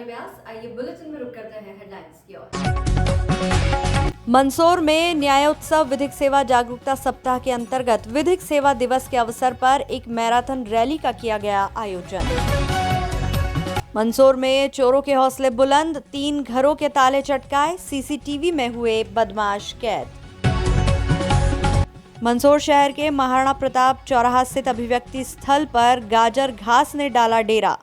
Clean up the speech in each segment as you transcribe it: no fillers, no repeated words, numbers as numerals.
व्यास। आइए बुलेटिन में रुक करते हैं हेडलाइंस की ओर। मंदसौर में न्यायोत्सव विधिक सेवा जागरूकता सप्ताह के अंतर्गत विधिक सेवा दिवस के अवसर पर एक मैराथन रैली का किया गया आयोजन। मंदसौर में चोरों के हौसले बुलंद, 3 घरों के ताले चटकाए, सीसीटीवी में हुए बदमाश कैद। मंदसौर शहर के महाराणा प्रताप चौराहा स्थित अभिव्यक्ति स्थल पर गाजर घास ने डाला डेरा।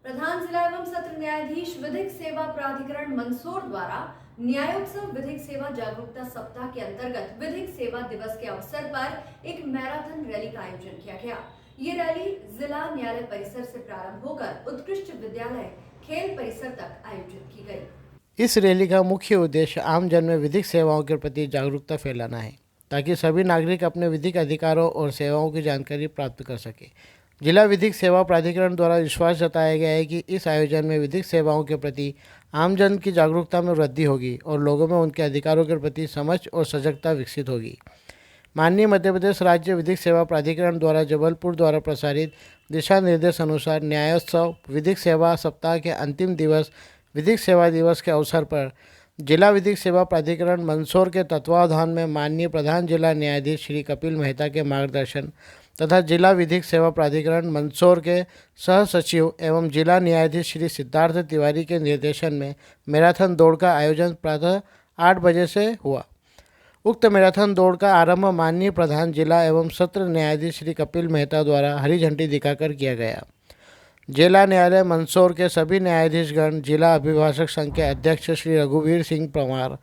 प्रधान जिला एवं सत्र न्यायाधीश विधिक सेवा प्राधिकरण मंदसौर द्वारा न्यायोत्सव विधिक सेवा जागरूकता सप्ताह के अंतर्गत विधिक सेवा दिवस के अवसर पर एक मैराथन रैली का आयोजन किया गया। ये रैली जिला न्यायालय परिसर से प्रारंभ होकर उत्कृष्ट विद्यालय खेल परिसर तक आयोजित की गई। इस रैली का मुख्य उद्देश्य आम जन में विधिक सेवाओं के प्रति जागरूकता फैलाना है, ताकि सभी नागरिक अपने विधिक अधिकारों और सेवाओं की जानकारी प्राप्त कर सके। जिला विधिक सेवा प्राधिकरण द्वारा विश्वास जताया गया है कि इस आयोजन में विधिक सेवाओं के प्रति आमजन की जागरूकता में वृद्धि होगी और लोगों में उनके अधिकारों के प्रति समझ और सजगता विकसित होगी। माननीय मध्य प्रदेश राज्य विधिक सेवा प्राधिकरण द्वारा जबलपुर द्वारा प्रसारित दिशा निर्देश अनुसार न्यायोत्सव विधिक सेवा सप्ताह के अंतिम दिवस विधिक सेवा दिवस के अवसर पर जिला विधिक सेवा प्राधिकरण मंदसौर के तत्वावधान में माननीय प्रधान जिला न्यायाधीश श्री कपिल मेहता के मार्गदर्शन तथा जिला विधिक सेवा प्राधिकरण मंदसौर के सह सचिव एवं जिला न्यायाधीश श्री सिद्धार्थ तिवारी के निर्देशन में मैराथन दौड़ का आयोजन प्रातः 8 बजे से हुआ। उक्त मैराथन दौड़ का आरंभ माननीय प्रधान जिला एवं सत्र न्यायाधीश श्री कपिल मेहता द्वारा हरी झंडी दिखाकर किया गया। जिला न्यायालय मंदसौर के सभी न्यायाधीशगण, जिला अभिभाषक संघ के अध्यक्ष श्री रघुवीर सिंह परमार,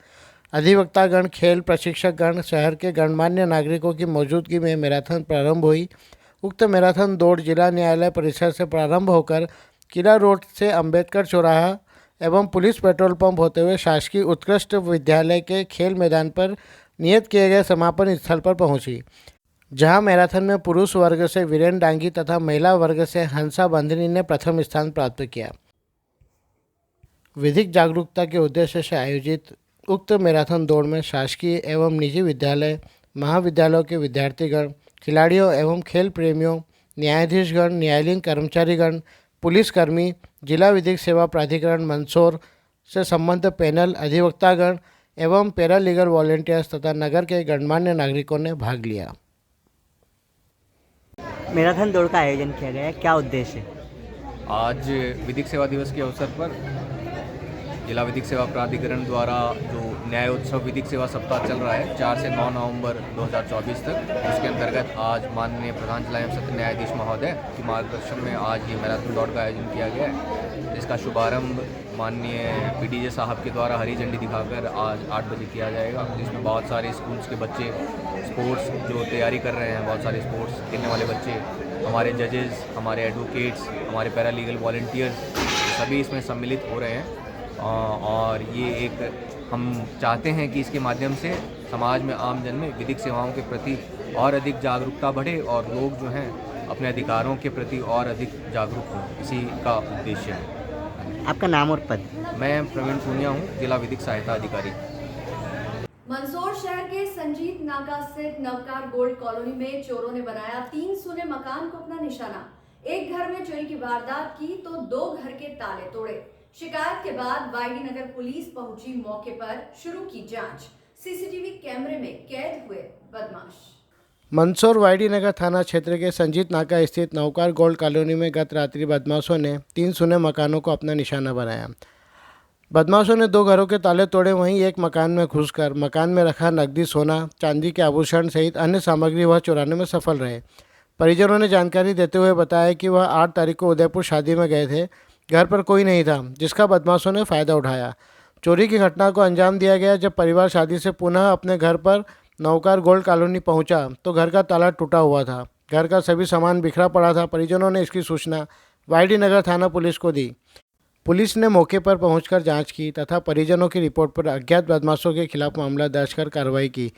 अधिवक्तागण, खेल प्रशिक्षकगण, शहर के गणमान्य नागरिकों की मौजूदगी में मैराथन प्रारंभ हुई। उक्त मैराथन दौड़ जिला न्यायालय परिसर से प्रारंभ होकर किला रोड से अंबेडकर चौराहा एवं पुलिस पेट्रोल पंप होते हुए शासकीय उत्कृष्ट विद्यालय के खेल मैदान पर नियत किए गए समापन स्थल पर पहुंची, जहां मैराथन में पुरुष वर्ग से वीरेन डांगी तथा महिला वर्ग से हंसा बंधनी ने प्रथम स्थान प्राप्त किया। विधिक जागरूकता के उद्देश्य से आयोजित उक्त मैराथन दौड़ में शासकीय एवं निजी विद्यालय, महाविद्यालयों के विद्यार्थीगण, खिलाड़ियों एवं खेल प्रेमियों, न्यायाधीशगण, न्यायालयीन कर्मचारीगण, पुलिसकर्मी, जिला विधिक सेवा प्राधिकरण मंदसौर से संबद्ध पैनल, अधिवक्तागण एवं पैरालीगल वॉलंटियर्स तथा नगर के गणमान्य नागरिकों ने भाग लिया। मैराथन दौड़ का आयोजन किया गया है, क्या उद्देश्य है? आज विधिक सेवा दिवस के अवसर पर जिला विधिक सेवा प्राधिकरण द्वारा जो न्यायोत्सव विधिक सेवा सप्ताह चल रहा है 4 से 9 नवंबर 2024 तक, उसके अंतर्गत आज माननीय प्रधान जिला एवं सत्र न्यायाधीश महोदय के मार्गदर्शन में आज ये मैराथन दौड़ का आयोजन किया गया है, जिसका शुभारंभ माननीय पीडीजे साहब के द्वारा हरी झंडी दिखाकर आज 8 बजे किया जाएगा। जिसमें बहुत सारे स्कूल्स के बच्चे स्पोर्ट्स जो तैयारी कर रहे हैं, बहुत सारे स्पोर्ट्स खेलने वाले बच्चे, हमारे जजेस, हमारे एडवोकेट्स, हमारे पैरालीगल वॉलंटियर्स सभी इसमें सम्मिलित हो रहे हैं। और ये एक हम चाहते हैं कि इसके माध्यम से समाज में आम जन में विधिक सेवाओं के प्रति और अधिक जागरूकता बढ़े और लोग जो हैं अपने अधिकारों के प्रति और अधिक जागरूक हों, इसी का उद्देश्य है। आपका नाम और पद? मैं प्रवीण पूनिया हूँ, जिला विधिक सहायता अधिकारी। मंदसौर शहर के संजीत नाका स्थित नवकार गोल्ड कॉलोनी में चोरों ने बनाया 3 सोने मकान को अपना निशाना। एक घर में चोरी की वारदात की तो 2 घर के ताले तोड़े। शिकायत के बाद वाईडी नगर पुलिस पहुंची मौके पर, शुरू की जांच। सीसीटीवी कैमरे में कैद हुए बदमाश। मंदसौर वाईडी नगर थाना क्षेत्र के संजीत नाका स्थित नवकार गोल्ड कॉलोनी में गत रात्रि बदमाशों ने 3 सोने मकानों को अपना निशाना बनाया। बदमाशों ने 2 घरों के ताले तोड़े, वहीं एक मकान में घुसकर मकान में रखा नकदी, सोना, चांदी के आभूषण सहित अन्य सामग्री वह चुराने में सफल रहे। परिजनों ने जानकारी देते हुए बताया कि वह 8 तारीख को उदयपुर शादी में गए थे। घर पर कोई नहीं था, जिसका बदमाशों ने फ़ायदा उठाया। चोरी की घटना को अंजाम दिया गया। जब परिवार शादी से पुनः अपने घर पर नवकार गोल्ड कॉलोनी पहुंचा तो घर का ताला टूटा हुआ था। घर का सभी सामान बिखरा पड़ा था। परिजनों ने इसकी सूचना वाईडी नगर थाना पुलिस को दी। पुलिस ने मौके पर पहुंचकर जांच की तथा परिजनों की रिपोर्ट पर अज्ञात बदमाशों के खिलाफ मामला दर्ज कर कार्रवाई की।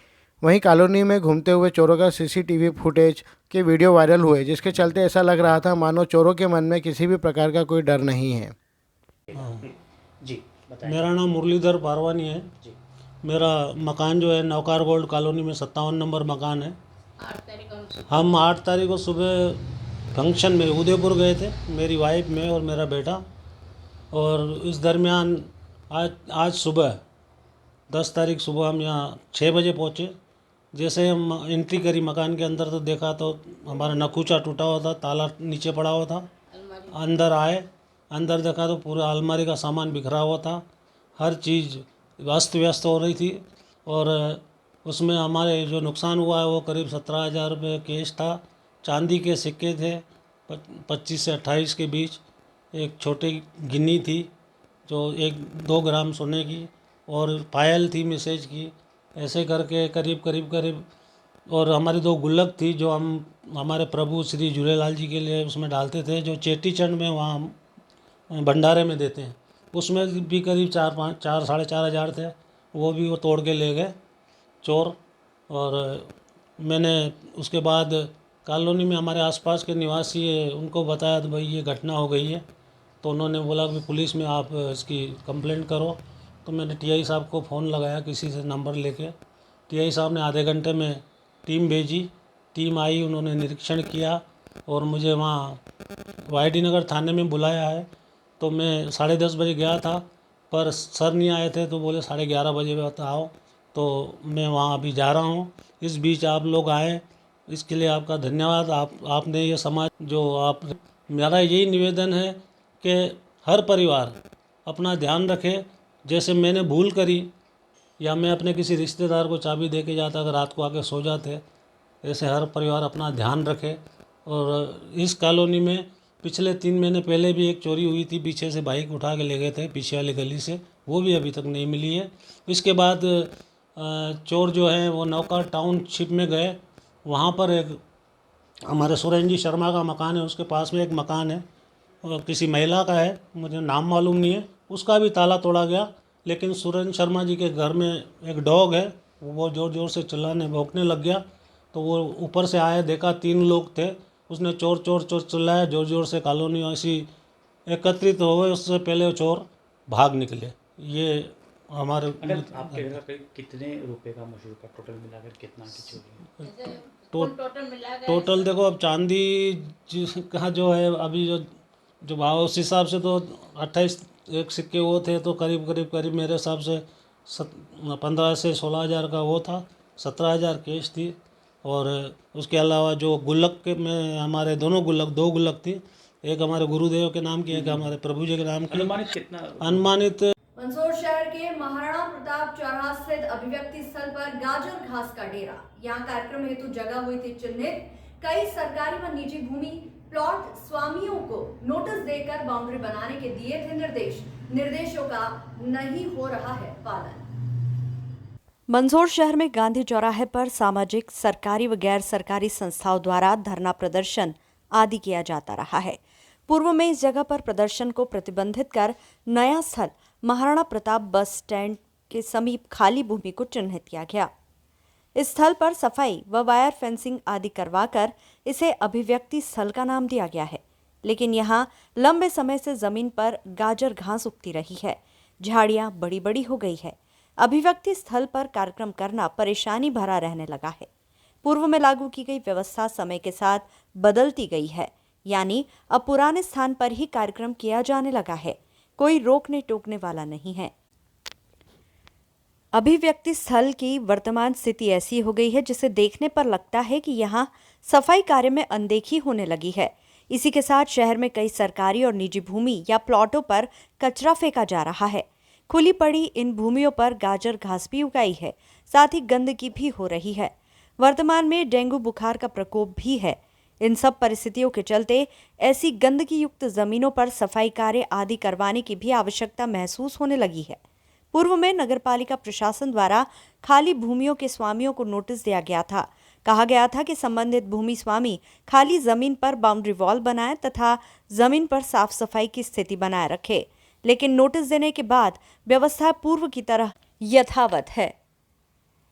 वहीं कॉलोनी में घूमते हुए चोरों का सीसीटीवी फुटेज के वीडियो वायरल हुए, जिसके चलते ऐसा लग रहा था मानो चोरों के मन में किसी भी प्रकार का कोई डर नहीं है। जी मेरा नाम मुरलीधर पारवानी है। मेरा मकान जो है नवकार गोल्ड कॉलोनी में 57 नंबर मकान है। हम 8 तारीख को सुबह फंक्शन में उदयपुर गए थे, मेरी वाइफ, मैं और मेरा बेटा। और इस दरमियान आज सुबह 10 तारीख सुबह हम यहाँ 6 बजे पहुँचे। जैसे हम एंट्री करी मकान के अंदर तो देखा तो हमारा नकूचा टूटा हुआ था, ताला नीचे पड़ा हुआ था। अंदर आए, अंदर देखा तो पूरा अलमारी का सामान बिखरा हुआ था, हर चीज़ अस्त व्यस्त हो रही थी। और उसमें हमारे जो नुकसान हुआ है वो करीब 17,000 रुपये कैश था। चांदी के सिक्के थे 25 से 28 के बीच, एक छोटी गिन्नी थी जो 1-2 ग्राम सोने की, और पायल थी मैसेज की। ऐसे करके करीब और हमारी 2 गुल्लक थी जो हम हमारे प्रभु श्री झूलेलाल जी के लिए उसमें डालते थे, जो चेटी चंड में वहाँ हम भंडारे में देते हैं। उसमें भी करीब 4 साढ़े 4 हज़ार थे, वो भी वो तोड़ के ले गए चोर। और मैंने उसके बाद कॉलोनी में हमारे आसपास के निवासी है उनको बताया तो भाई ये घटना हो गई है, तो उन्होंने बोला कि पुलिस में आप इसकी कंप्लेंट करो। तो मैंने टीआई साहब को फ़ोन लगाया किसी से नंबर लेके। टीआई साहब ने आधे घंटे में टीम भेजी, टीम आई, उन्होंने निरीक्षण किया और मुझे वहाँ वाईडी नगर थाने में बुलाया है। तो मैं 10:30 बजे गया था, पर सर नहीं आए थे, तो बोले 11:30 बजे आओ। तो मैं वहाँ अभी जा रहा हूँ। इस बीच आप लोग आए, इसके लिए आपका धन्यवाद। आपने ये समाज मेरा यही निवेदन है कि हर परिवार अपना ध्यान रखे। जैसे मैंने भूल करी या मैं अपने किसी रिश्तेदार को चाबी दे के जाता अगर रात को आके सो जाते, ऐसे हर परिवार अपना ध्यान रखे। और इस कॉलोनी में पिछले 3 महीने पहले भी एक चोरी हुई थी, पीछे से बाइक उठा के ले गए थे पीछे वाली गली से, वो भी अभी तक नहीं मिली है। इसके बाद चोर जो हैं वो नौका टाउनशिप में गए, वहाँ पर एक हमारे सुरेंद्र जी शर्मा का मकान है, उसके पास में एक मकान है और किसी महिला का है, मुझे नाम मालूम नहीं है, उसका भी ताला तोड़ा गया। लेकिन सुरेंद्र शर्मा जी के घर में एक डॉग है, वो ज़ोर ज़ोर से चिल्लाने भौंकने लग गया। तो वो ऊपर से आए, देखा 3 लोग थे, उसने चोर चोर चोर चिल्लाया ज़ोर ज़ोर से। कॉलोनी ऐसी एकत्रित हो गए, उससे पहले वो चोर भाग निकले। ये हमारे आपके घर पे कितने रुपए का मशहूर का टोटल मिलाकर कितना की चोरी है? टोटल देखो, अब चांदी का जो है अभी जो भाव उस हिसाब से तो 28 एक सिक्के वो थे, तो करीब मेरे हिसाब से 15 से 16 हज़ार का वो था, 17,000 कैश थी। और उसके अलावा जो गुल्लक के में हमारे 2 गुल्लक थी, एक हमारे गुरुदेव के नाम की, एक हमारे प्रभु जी के नाम की। अनुमानित कितना? अनुमानित मंदसौर शहर के महाराणा प्रताप चौराहा स्थित अभिव्यक्ति स्थल पर गाजर घास का डेरा, यहाँ कार्यक्रम हेतु जगह हुई थी चिन्हित। कई सरकारी व निजी भूमि प्लॉट स्वामियों को नोटिस देकर बाउंड्री बनाने के दिए थे निर्देशों का नहीं हो रहा है पालन। मंदसौर शहर में गांधी चौराहे पर सामाजिक, सरकारी व गैर सरकारी संस्थाओं द्वारा धरना प्रदर्शन आदि किया जाता रहा है। पूर्व में इस जगह पर प्रदर्शन को प्रतिबंधित कर नया स्थल महाराणा प्रताप बस स्टैंड के समीप खाली भूमि को चिन्हित किया गया। इस स्थल पर सफाई व वायर फेंसिंग आदि करवाकर इसे अभिव्यक्ति स्थल का नाम दिया गया है। लेकिन यहाँ लंबे समय से जमीन पर गाजर घास उगती रही है, झाड़ियां बड़ी बड़ी हो गई है। अभिव्यक्ति स्थल पर कार्यक्रम करना परेशानी भरा रहने लगा है। पूर्व में लागू की गई व्यवस्था समय के साथ बदलती गई है, यानी अब पुराने स्थान पर ही कार्यक्रम किया जाने लगा है, कोई रोकने टोकने वाला नहीं है। अभिव्यक्ति स्थल की वर्तमान स्थिति ऐसी हो गई है जिसे देखने पर लगता है कि यहाँ सफाई कार्य में अनदेखी होने लगी है। इसी के साथ शहर में कई सरकारी और निजी भूमि या प्लॉटों पर कचरा फेंका जा रहा है। खुली पड़ी इन भूमियों पर गाजर घास भी उगाई है, साथ ही गंदगी भी हो रही है। वर्तमान में डेंगू बुखार का प्रकोप भी है। इन सब परिस्थितियों के चलते ऐसी गंदगी युक्त जमीनों पर सफाई कार्य आदि करवाने की भी आवश्यकता महसूस होने लगी है। पूर्व में नगरपालिका प्रशासन द्वारा खाली भूमियों के स्वामियों को नोटिस दिया गया था। कहा गया था कि संबंधित भूमि स्वामी खाली जमीन पर बाउंड्री वॉल बनाए तथा जमीन पर साफ सफाई की स्थिति बनाए रखे। लेकिन नोटिस देने के बाद व्यवस्था पूर्व की तरह यथावत है।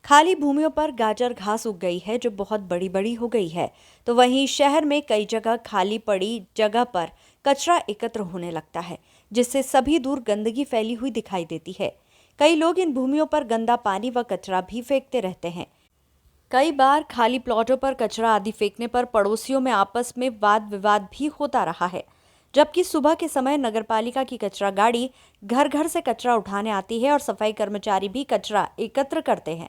खाली भूमियों पर गाजर घास उग गई है जो बहुत बड़ी बड़ी हो गई है, तो वहीं शहर में कई जगह खाली पड़ी जगह पर कचरा एकत्र होने लगता है, जिससे सभी दूर गंदगी फैली हुई दिखाई देती है। कई लोग इन भूमियों पर गंदा पानी व कचरा भी फेंकते रहते हैं। कई बार खाली प्लॉटों पर कचरा आदि फेंकने पर पड़ोसियों में आपस में वाद विवाद भी होता रहा है। जबकि सुबह के समय नगरपालिका की कचरा गाड़ी घर घर से कचरा उठाने आती है और सफाई कर्मचारी भी कचरा एकत्र करते हैं।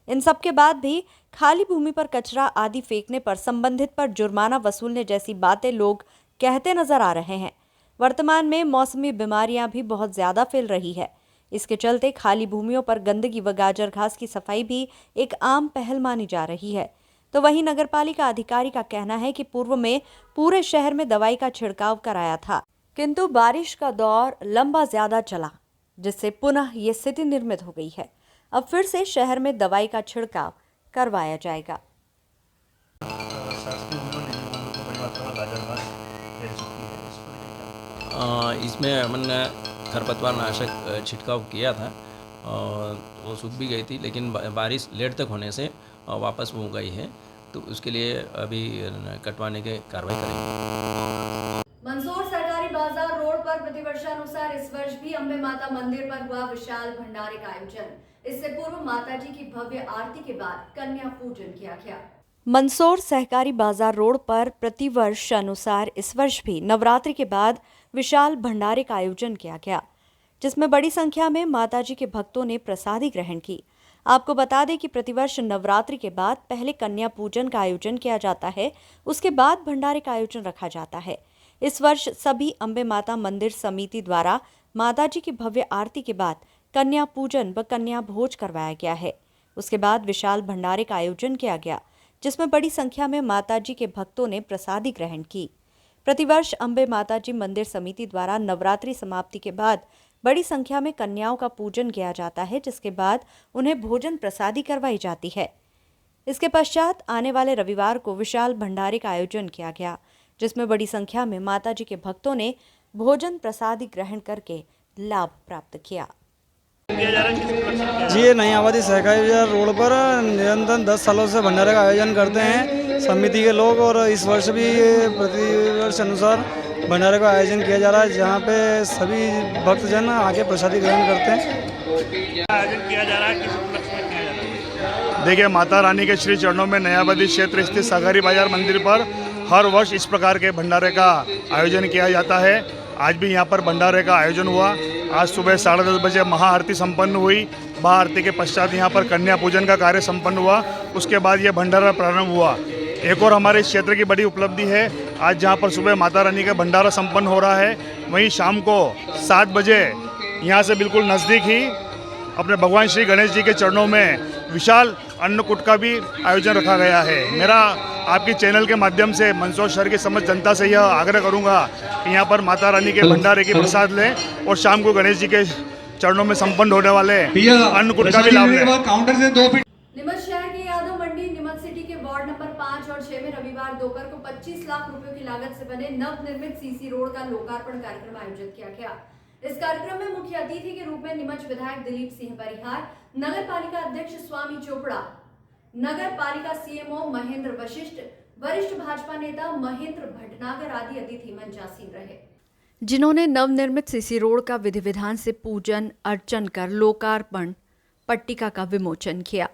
इन सब के बाद भी खाली भूमि पर कचरा आदि फेंकने पर संबंधित पर जुर्माना वसूलने जैसी बातें लोग कहते नजर आ रहे हैं। वर्तमान में मौसमी बीमारियां भी बहुत ज्यादा फैल रही है। इसके चलते खाली भूमियों पर गंदगी व गाजर घास की सफाई भी एक आम पहल मानी जा रही है। तो वहीं नगरपालिका अधिकारी का कहना है कि पूर्व में पूरे शहर में दवाई का छिड़काव कराया था, किंतु बारिश का दौर लंबा ज्यादा चला, जिससे पुनः ये स्थिति निर्मित हो गई है। अब फिर से शहर में दवाई का छिड़काव करवाया जाएगा। इसमें हमने खरपतवार नाशक छिड़काव किया था और वो सूख भी गई थी, लेकिन बारिश लेट तक होने से वापस वो गई है, तो उसके लिए अभी कटवाने के कार्रवाई करेंगे। मंदसौर सरकारी बाजार रोड पर प्रतिवर्षानुसार इस वर्ष भी अम्बे माता मंदिर पर हुआ विशाल भंडारे का आयोजन। इससे पूर्व माता जी की भव्य आरती के बाद कन्या पूजन किया गया। मंदसौर सहकारी बाजार रोड पर प्रतिवर्ष अनुसार इस वर्ष भी नवरात्रि के बाद विशाल भंडारे का आयोजन किया गया, जिसमें बड़ी संख्या में माताजी के भक्तों ने प्रसादी ग्रहण की। आपको बता दें कि प्रतिवर्ष नवरात्रि के बाद पहले कन्या पूजन का आयोजन किया जाता है, उसके बाद भंडारे का आयोजन रखा जाता है। इस वर्ष सभी अम्बे माता मंदिर समिति द्वारा माताजी की भव्य आरती के बाद कन्या पूजन व कन्या भोज करवाया गया है। उसके बाद विशाल भंडारे का आयोजन किया गया, जिसमें बड़ी संख्या में माताजी के भक्तों ने प्रसादी ग्रहण की। प्रतिवर्ष अम्बे माताजी मंदिर समिति द्वारा नवरात्रि समाप्ति के बाद बड़ी संख्या में कन्याओं का पूजन किया जाता है, जिसके बाद उन्हें भोजन प्रसादी करवाई जाती है। इसके पश्चात आने वाले रविवार को विशाल भंडारे का आयोजन किया गया, जिसमें बड़ी संख्या में माताजी के भक्तों ने भोजन प्रसादी ग्रहण करके लाभ प्राप्त किया। जी, नई आबादी सहकारी बाजार रोड पर निरंतर 10 सालों से भंडारे का आयोजन करते हैं समिति के लोग, और इस वर्ष भी प्रतिवर्ष अनुसार भंडारे का आयोजन किया जा रहा है, जहां पे सभी भक्तजन आके प्रसादी ग्रहण करते हैं। आयोजन किया जा रहा है, किस उपलक्ष्य में किया जा रहा है? देखिए, माता रानी के श्री चरणों में नयाबादी क्षेत्र स्थित सहकारी बाजार मंदिर पर हर वर्ष इस प्रकार के भंडारे का आयोजन किया जाता है। आज भी यहाँ पर भंडारे का आयोजन हुआ। आज सुबह 10:30 बजे महाआरती संपन्न हुई। महाआरती के पश्चात यहाँ पर कन्या पूजन का कार्य संपन्न हुआ। उसके बाद ये भंडारा प्रारंभ हुआ। एक और हमारे इस क्षेत्र की बड़ी उपलब्धि है, आज जहाँ पर सुबह माता रानी का भंडारा संपन्न हो रहा है, वहीं शाम को 7 बजे यहाँ से बिल्कुल नज़दीक ही अपने भगवान श्री गणेश जी के चरणों में विशाल अन्नकूट का भी आयोजन रखा गया है। मेरा आपकी चैनल के माध्यम से मंदसौर शहर की समस्त जनता से यह आग्रह करूंगा कि यहाँ पर माता रानी के भंडारे की प्रसाद लें और शाम को गणेश जी के चरणों में संपन्न होने वाले अन्नकूट का भी लाभ लें। नीमच शहर के यादव मंडी नीमच सिटी के वार्ड नंबर 5 और 6 में रविवार दोपहर को 25 लाख रुपयों की लागत से बने नवनिर्मित सीसी रोड का लोकार्पण कार्यक्रम आयोजित किया गया। इस कार्यक्रम में मुख्य अतिथि के रूप में नीमच विधायक दिलीप सिंह परिहार, नगर पालिका अध्यक्ष स्वामी चोपड़ा, नगर पालिका सीएमओ महेंद्र वशिष्ठ, वरिष्ठ भाजपा नेता महेंद्र भटनागर आदि अतिथि मंचासीन रहे, जिन्होंने नवनिर्मित सीसी रोड का विधि विधान से पूजन अर्चन कर लोकार्पण पट्टिका का विमोचन किया।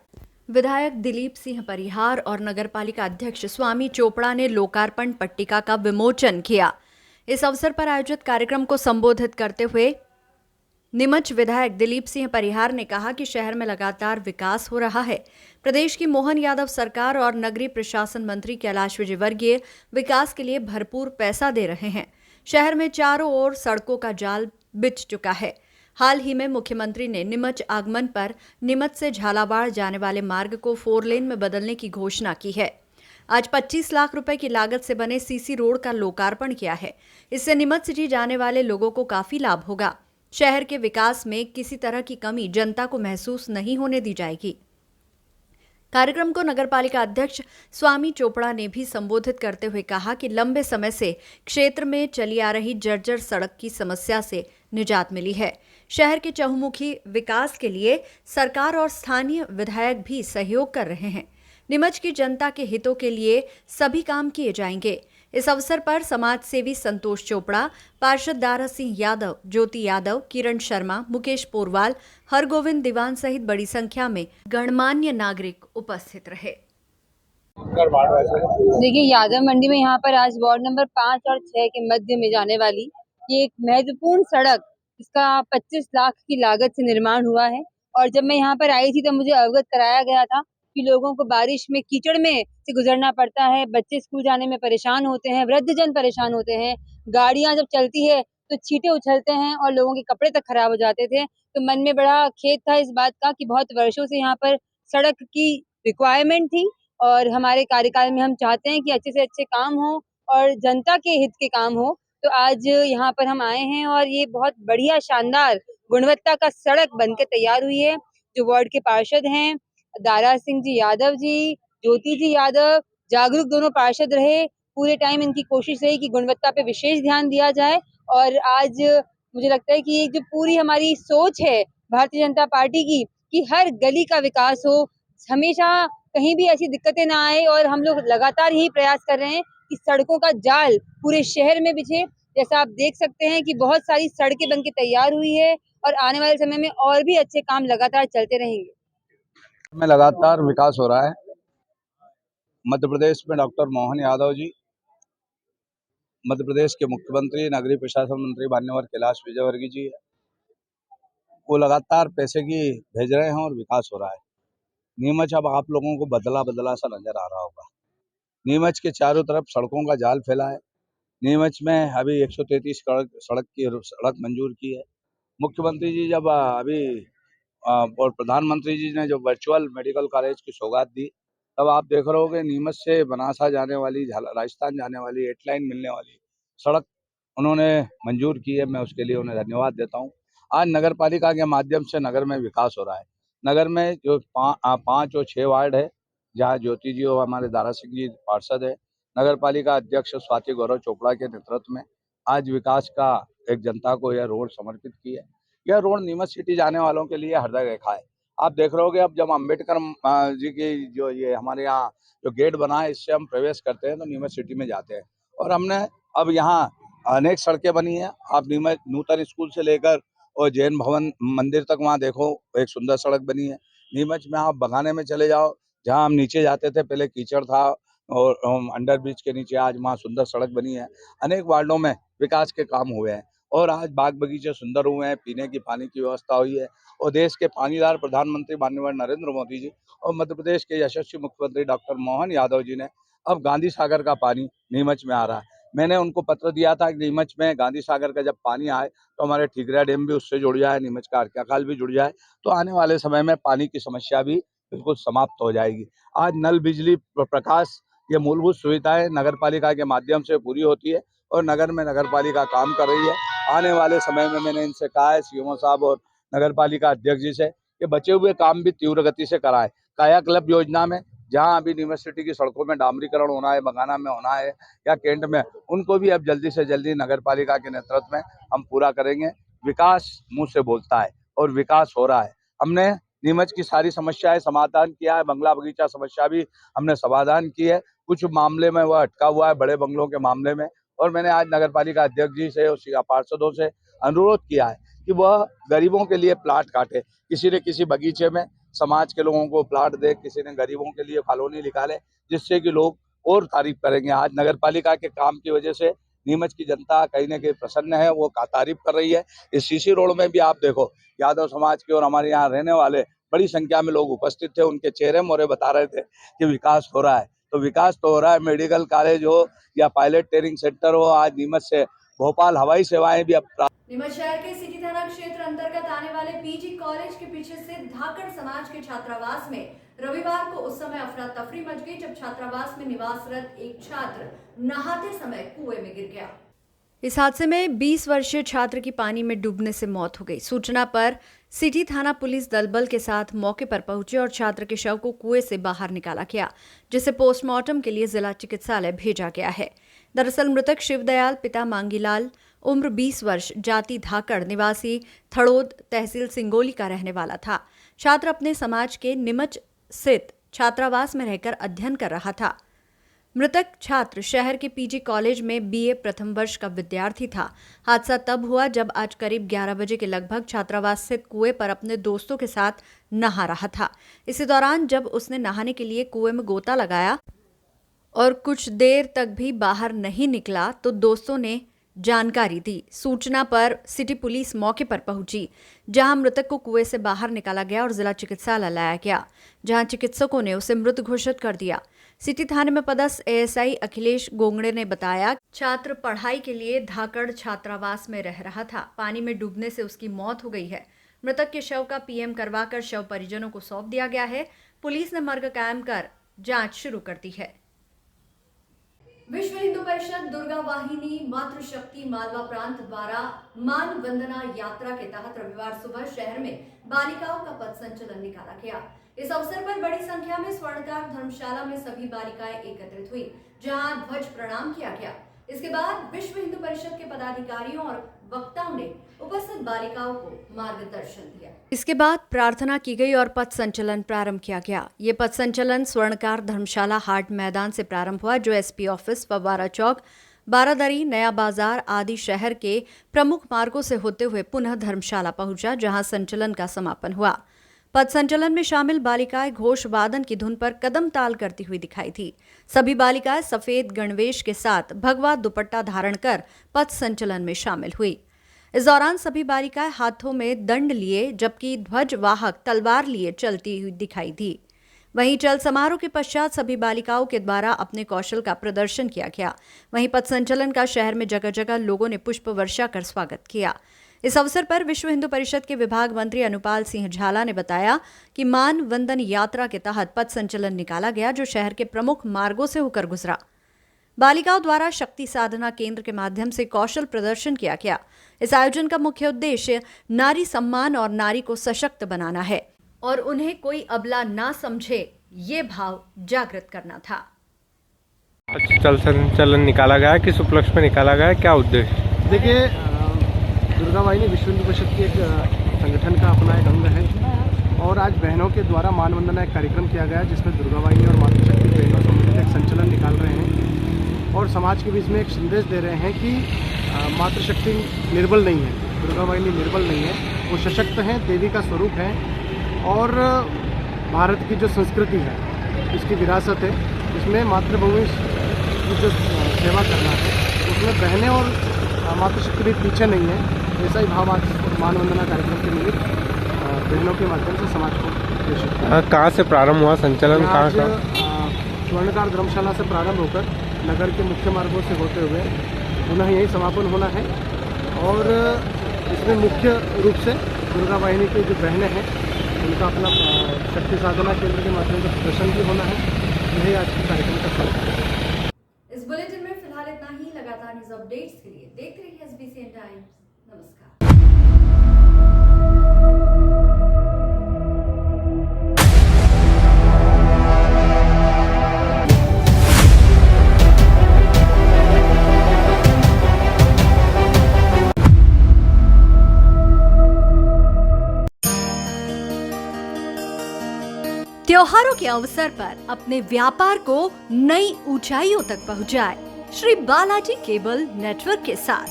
विधायक दिलीप सिंह परिहार और नगरपालिका अध्यक्ष स्वामी चोपड़ा ने लोकार्पण पट्टिका का विमोचन किया। इस अवसर पर आयोजित कार्यक्रम को संबोधित करते हुए नीमच विधायक दिलीप सिंह परिहार ने कहा कि शहर में लगातार विकास हो रहा है। प्रदेश की मोहन यादव सरकार और नगरीय प्रशासन मंत्री कैलाश विजयवर्गीय विकास के लिए भरपूर पैसा दे रहे हैं। शहर में चारों ओर सड़कों का जाल बिछ चुका है। हाल ही में मुख्यमंत्री ने नीमच आगमन पर नीमच से झालावाड़ जाने वाले मार्ग को 4 लेन में बदलने की घोषणा की है। आज 25 लाख रुपए की लागत से बने सीसी रोड का लोकार्पण किया है। इससे नीमच सिटी जाने वाले लोगों को काफी लाभ होगा। शहर के विकास में किसी तरह की कमी जनता को महसूस नहीं होने दी जाएगी। कार्यक्रम को नगरपालिका अध्यक्ष स्वामी चोपड़ा ने भी संबोधित करते हुए कहा कि लंबे समय से क्षेत्र में चली आ रही जर्जर सड़क की समस्या से निजात मिली है। शहर के चहुमुखी विकास के लिए सरकार और स्थानीय विधायक भी सहयोग कर रहे हैं। नीमच की जनता के हितों के लिए सभी काम किए जाएंगे। इस अवसर पर समाज सेवी संतोष चोपड़ा, पार्षद दारा सिंह यादव, ज्योति यादव, किरण शर्मा, मुकेश पोरवाल, हरगोविंद दीवान सहित बड़ी संख्या में गणमान्य नागरिक उपस्थित रहे। देखिए, यादव मंडी में यहाँ पर आज वार्ड नंबर 5 और 6 के मध्य में जाने वाली ये एक महत्वपूर्ण सड़क, इसका 25 लाख की लागत से निर्माण हुआ है। और जब मैं यहाँ पर आई थी तब मुझे अवगत कराया गया था कि लोगों को बारिश में कीचड़ में से गुजरना पड़ता है, बच्चे स्कूल जाने में परेशान होते हैं, वृद्धजन परेशान होते हैं, गाड़ियां जब चलती है तो छींटे उछलते हैं और लोगों के कपड़े तक खराब हो जाते थे। तो मन में बड़ा खेद था इस बात का कि बहुत वर्षों से यहाँ पर सड़क की रिक्वायरमेंट थी और हमारे कार्यकाल में हम चाहते हैं कि अच्छे से अच्छे काम हो और जनता के हित के काम हो। तो आज यहाँ पर हम आए हैं और ये बहुत बढ़िया शानदार गुणवत्ता का सड़क बनकर तैयार हुई है। जो वार्ड के पार्षद हैं दारा सिंह जी यादव जी, ज्योति जी यादव, जागरूक दोनों पार्षद रहे। पूरे टाइम इनकी कोशिश रही कि गुणवत्ता पे विशेष ध्यान दिया जाए और आज मुझे लगता है कि ये जो पूरी हमारी सोच है भारतीय जनता पार्टी की कि हर गली का विकास हो, हमेशा कहीं भी ऐसी दिक्कतें ना आए और हम लोग लगातार यही प्रयास कर रहे हैं कि सड़कों का जाल पूरे शहर में बिछे। जैसा आप देख सकते हैं कि बहुत सारी सड़कें बनके तैयार हुई है और आने वाले समय में और भी अच्छे काम लगातार चलते रहेंगे। में लगातार विकास हो रहा है। मध्य प्रदेश में डॉक्टर मोहन यादव जी, मध्य प्रदेश के मुख्यमंत्री, नगरीय प्रशासन मंत्री मान्यवर कैलाश विजयवर्गीय जी है, वो लगातार पैसे की भेज रहे हैं और विकास हो रहा है। नीमच अब आप लोगों को बदला बदला सा नजर आ रहा होगा। नीमच के चारों तरफ सड़कों का जाल फैला है। नीमच में अभी 133 सड़क मंजूर की है। मुख्यमंत्री जी जब अभी और प्रधानमंत्री जी ने जो वर्चुअल मेडिकल कॉलेज की सौगात दी, तब आप देख रहे होगे नीमच से बनासा जाने वाली, राजस्थान जाने वाली 8 लाइन मिलने वाली सड़क उन्होंने मंजूर की है। मैं उसके लिए उन्हें धन्यवाद देता हूँ। आज नगर पालिका के माध्यम से नगर में विकास हो रहा है। नगर में जो 5 और 6 वार्ड है, जहाँ ज्योति जी और हमारे दारा सिंह जी पार्षद है, नगर पालिका अध्यक्ष स्वाति गौरव चोपड़ा के नेतृत्व में आज विकास का एक जनता को यह रोड समर्पित की है। यह रोड नीमच सिटी जाने वालों के लिए हृदय रेखा है। आप देख रहे होगे अब जब अम्बेडकर जी की जो ये हमारे यहाँ जो गेट बना है, इससे हम प्रवेश करते हैं तो नीमच सिटी में जाते हैं। और हमने अब यहाँ अनेक सड़कें बनी हैं। आप नीमच नूतन स्कूल से लेकर और जैन भवन मंदिर तक वहाँ देखो, एक सुंदर सड़क बनी है। नीमच में आप बगाने में चले जाओ, जहाँ हम नीचे जाते थे पहले कीचड़ था और अंडर ब्रिज के नीचे आज वहाँ सुंदर सड़क बनी है। अनेक वार्डों में विकास के काम हुए हैं और आज बाग बगीचे सुंदर हुए हैं, पीने की पानी की व्यवस्था हुई है। और देश के पानीदार प्रधानमंत्री माननीय नरेंद्र मोदी जी और मध्य प्रदेश के यशस्वी मुख्यमंत्री डॉक्टर मोहन यादव जी ने अब गांधी सागर का पानी नीमच में आ रहा है। मैंने उनको पत्र दिया था कि नीमच में गांधी सागर का जब पानी आए तो हमारे ठीकरा डैम भी उससे जुड़ जाए, नीमच का अर्क्याखाल भी जुड़ जाए, तो आने वाले समय में पानी की समस्या भी बिल्कुल समाप्त हो जाएगी। आज नल, बिजली, प्रकाश, ये मूलभूत सुविधाएं नगर पालिका के माध्यम से पूरी होती है और नगर में नगर पालिका काम कर रही है। आने वाले समय में मैंने इनसे कहा है, सीएमओ साहब और नगर पालिका अध्यक्ष जी से, कि बचे हुए काम भी तीव्र गति से कराएं। काया क्लब योजना में जहां अभी नीमच सिटी की सड़कों में डामरीकरण होना है, बगाना में होना है या कैंट में, उनको भी अब जल्दी से जल्दी नगर पालिका के नेतृत्व में हम पूरा करेंगे। विकास मुंह से बोलता है और विकास हो रहा है। हमने नीमच की सारी समस्याएं समाधान किया है। बंगला बगीचा समस्या भी हमने समाधान की है। कुछ मामले में वह अटका हुआ है, बड़े बंगलों के मामले में, और मैंने आज नगर पालिका अध्यक्ष जी से और पार्षदों से अनुरोध किया है कि वह गरीबों के लिए प्लाट काटे। किसी ने किसी बगीचे में समाज के लोगों को प्लाट दे, किसी ने गरीबों के लिए कॉलोनी निकाले, जिससे कि लोग और तारीफ करेंगे। आज नगर पालिका के काम की वजह से नीमच की जनता कहीं न कहीं प्रसन्न है, वो तारीफ कर रही है। इस सीसी रोड में भी आप देखो, यादव समाज के और हमारे यहाँ रहने वाले बड़ी संख्या में लोग उपस्थित थे। उनके चेहरे मोहरे बता रहे थे कि विकास हो रहा है। तो विकास तो हो रहा है। मेडिकल कॉलेज हो या पायलट ट्रेनिंग सेंटर हो, आज नीमच से भोपाल हवाई सेवाएं भी अब नीमच शहर के सिटी थाना क्षेत्र अंतर्गत आने वाले पीजी कॉलेज के पीछे से धाकड़ समाज के छात्रावास में रविवार को उस समय अफरा तफरी मच गई जब छात्रावास में निवासरत एक छात्र नहाते समय कुएं में गिर गया। इस हादसे में 20 वर्षीय छात्र की पानी में डूबने से मौत हो गई। सूचना पर सिटी थाना पुलिस दल बल के साथ मौके पर पहुंचे और छात्र के शव को कुएं से बाहर निकाला गया, जिसे पोस्टमार्टम के लिए जिला चिकित्सालय भेजा गया है। दरअसल मृतक शिवदयाल पिता मांगीलाल उम्र 20 वर्ष, जाति धाकड़, निवासी थड़ोद, तहसील सिंगोली का रहने वाला था। छात्र अपने समाज के नीमच स्थित छात्रावास में रहकर अध्ययन कर रहा था। मृतक छात्र शहर के पीजी कॉलेज में बीए प्रथम वर्ष का विद्यार्थी था। हादसा तब हुआ जब आज करीब 11 बजे के लगभग छात्रावास स्थित कुएं पर अपने दोस्तों के साथ नहा रहा था। इसी दौरान जब उसने नहाने के लिए कुएं में गोता लगाया और कुछ देर तक भी बाहर नहीं निकला तो दोस्तों ने जानकारी दी। सूचना पर सिटी पुलिस मौके पर पहुंची, जहां मृतक को कुएं से बाहर निकाला गया और जिला चिकित्सालय लाया गया, जहां चिकित्सकों ने उसे मृत घोषित कर दिया। सिटी थाने में पदस्थ एएसआई अखिलेश गोंगड़े ने बताया, छात्र पढ़ाई के लिए धाकड़ छात्रावास में रह रहा था। पानी में डूबने से उसकी मौत हो गई है। मृतक के शव का पीएम करवाकर शव परिजनों को सौंप दिया गया है। पुलिस ने मर्ग कायम कर जांच शुरू कर दी है। विश्व हिंदू परिषद दुर्गा वाहिनी मातृशक्ति मालवा प्रांत द्वारा मान वंदना यात्रा के तहत रविवार सुबह शहर में बालिकाओं का पथ संचलन निकाला गया। इस अवसर पर बड़ी संख्या में स्वर्णकार धर्मशाला में सभी बालिकाएं एकत्रित हुई, जहां ध्वज प्रणाम किया गया। इसके बाद विश्व हिंदू परिषद के पदाधिकारियों और वक्ताओं ने उपस्थित बालिकाओं को मार्गदर्शन दिया। इसके बाद प्रार्थना की गई और पथ संचलन प्रारंभ किया गया। ये पथ संचलन स्वर्णकार धर्मशाला हाट मैदान से प्रारंभ हुआ, जो एसपी ऑफिस, फव्वारा चौक, बारादरी, नया बाजार आदि शहर के प्रमुख मार्गों से होते हुए पुनः धर्मशाला पहुंचा, जहां संचलन का समापन हुआ। पथ संचलन में शामिल बालिकाएं घोष वादन की धुन पर कदम ताल करती हुई दिखाई थी। सभी बालिकाएं सफेद गणवेश के साथ भगवा दुपट्टा धारण कर पथ संचलन में शामिल हुई। इस दौरान सभी बालिकाएं हाथों में दंड लिए, जबकि ध्वज वाहक तलवार लिए चलती हुई दिखाई दी। वहीं चल समारोह के पश्चात सभी बालिकाओं के द्वारा अपने कौशल का प्रदर्शन किया गया। वहीं पथ संचलन का शहर में जगह जगह लोगों ने पुष्प वर्षा कर स्वागत किया। इस अवसर पर विश्व हिंदू परिषद के विभाग मंत्री अनुपाल सिंह झाला ने बताया कि मान वंदन यात्रा के तहत पथ संचलन निकाला गया, जो शहर के प्रमुख मार्गों से होकर गुजरा। बालिकाओं द्वारा शक्ति साधना केंद्र के माध्यम से कौशल प्रदर्शन किया गया। इस आयोजन का मुख्य उद्देश्य नारी सम्मान और नारी को सशक्त बनाना है और उन्हें कोई अबला ना समझे, ये भाव जागृत करना था। चल संचलन निकाला गया, किस उपलक्ष्य में निकाला गया, क्या उद्देश्य? देखिए, दुर्गा वाहिनी विश्व हिंदू परिषद के एक संगठन का अपना एक अंग है और आज बहनों के द्वारा मान वंदना एक कार्यक्रम किया गया, जिसमें दुर्गा वाहिनी और मातृशक्ति बहनों सम्मिलित एक संचलन निकाल रहे हैं और समाज के बीच में एक संदेश दे रहे हैं कि मातृशक्ति निर्बल नहीं है, दुर्गा वाहिनी निर्बल नहीं है, वो सशक्त हैं, देवी का स्वरूप है और भारत की जो संस्कृति है, इसकी विरासत है, इसमें मातृभूमि की जो सेवा करना है, उसमें बहनें और मातृशक्ति भी पीछे नहीं है। ऐसा ही भाव आज मान वंदना कार्यक्रम के निमित्त बहनों के माध्यम से समाज को प्रेषित किया। कहाँ से प्रारंभ हुआ संचलन? कहाँ का? स्वर्णकार धर्मशाला से प्रारंभ होकर नगर के मुख्य मार्गों से होते हुए पुनः यही समापन होना है और इसमें मुख्य रूप से दुर्गा वाहिनी की जो बहनें हैं उनका अपना शक्ति साधना केंद्र के माध्यम से प्रदर्शन भी होना है। यही आज के कार्यक्रम का फल है। इस बुलेटिन में फिलहाल इतना ही। लगातार न्यूज अपडेट्स के लिए देखते रहिए SBCN टाइम्स। नमस्कार। त्योहारों के अवसर पर अपने व्यापार को नई ऊंचाइयों तक पहुंचाए श्री बालाजी केबल नेटवर्क के साथ।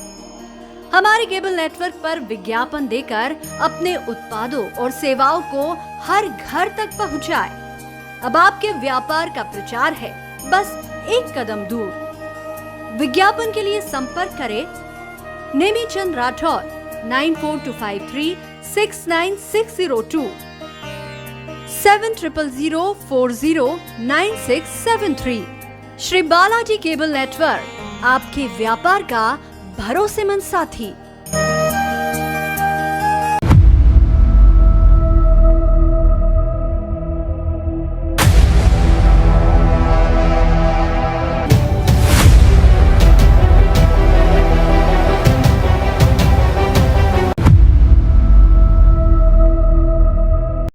हमारे केबल नेटवर्क पर विज्ञापन देकर अपने उत्पादों और सेवाओं को हर घर तक पहुंचाए। अब आपके व्यापार का प्रचार है बस एक कदम दूर। विज्ञापन के लिए संपर्क करें नेमीचंद राठौर 9425369602 7000409673। श्री बालाजी केबल नेटवर्क, आपके व्यापार का भरोसेमंद साथी।